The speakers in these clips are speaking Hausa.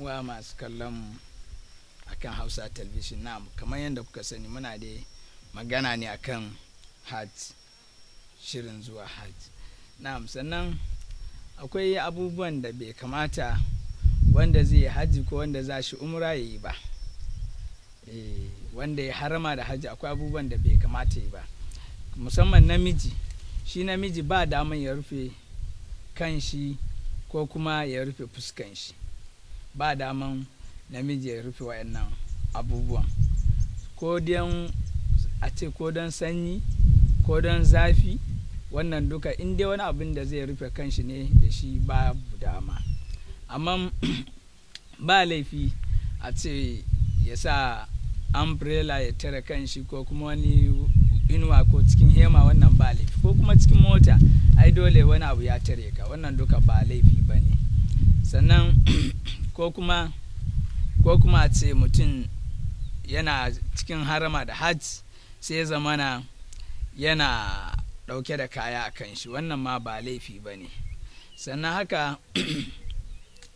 uwa masu kallon akan Hausa Television. Na kamar yadda kuka sani muna da magana ne akan hajj, shirin zuwa hajj. Na'am, sannan akwai abubuwan da bai kamata wanda zai hajji ko wanda za shi umra yayi ba. Wanda ya harama da hajji akwai abubuwan da bai kamata yi ba, musamman namiji. Shi namiji ba daman ya rufe kan shi ko kuma ya rufe fuskan shi, ba daman namiji ya rufe wayannan abubuwan, ko don a ce ko don sanyi ko don zafi. Wannan duka in dai wani abin da zai rufe kan shi ne da shi babu dama. Amma ba laifi a ce ya sa umbrella ya tare kan shi ko kuma wani inuwa ko cikin hema, wannan ba laifi, ko kuma cikin mota ai dole wani abu ya tare ka, wannan duka ba laifi ba ne. Sannan ko kuma a ce mutum yana cikin harama da hajj sai ya zamana yana ɗauke da kaya a kan shi, wannan ma ba laifi ba ne. Sannan haka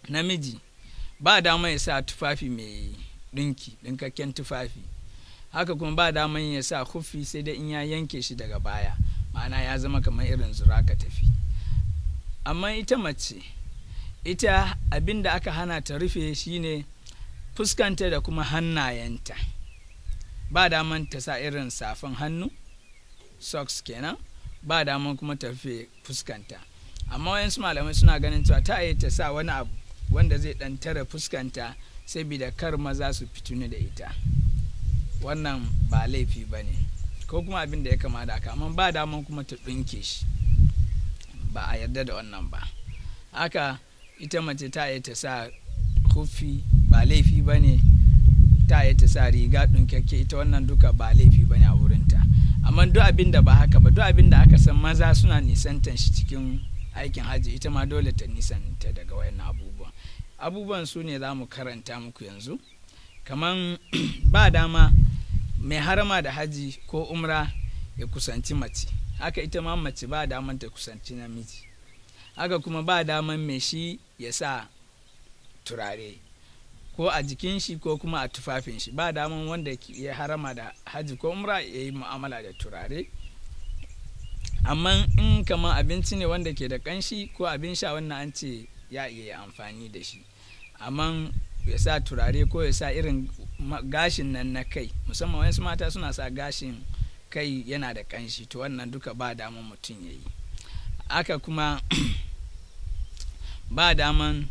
namiji ba dama ya sa tufafi mai ɗinkakken tufafi, haka kuma ba daman ya sa hufi sai dai in ya yanke shi daga baya, ma'ana ya zama kamar irin zura ka tafi. Amma ita mace, ita abin da aka hana ta rufe shine fuskanta da kuma hannayenta. Ba daman ta sa irin safan hannu, socks kenan, ba daman kuma ta rufe fuskanta. Amma wayansu malamai suna ganin cewa ta yi ta sa wani abu wanda zai ɗan tare fuskanta saboda kar maza su fituni da ita, wannan ba laifi ba ne, ko kuma abin da ya kama da haka. Amma ba daman kuma ta ɗinke shi, ba a yarda da wannan ba. Haka ita mace ta yi ta sa hufi, ba laifi ba ne. Ta yi ta sa riga ɗinkakke, ita wannan duka ba laifi ba ne a wurinta. Amma duk abin da ba haka ba, duk abin da aka san maza suna nisantan shi cikin aikin hajji, ita ma dole ta nisanta daga wayannan abubuwan su ne za mu karanta muku yanzu. Kaman ba dama mai harama da haji ko umra ya kusanci mace, haka ita ma mace ba daman ta kusanci namiji. Haka kuma ba daman mai shi ya sa turare ko a jikin shi ko kuma a tufafin shi, ba daman wanda ya harama da haji ko umra ya yi mu'amala da turare. Amma in kama abinci ne wanda ke da kanshi ko abin sha, wannan an ce ya iya amfani da shi. Amma ya sa turare ko ya sa irin gashin nan na kai, musamman wayansu mata suna sa gashin kai yana da kanshi, to wannan duka ba daman mutum ya yi. Haka kuma ba daman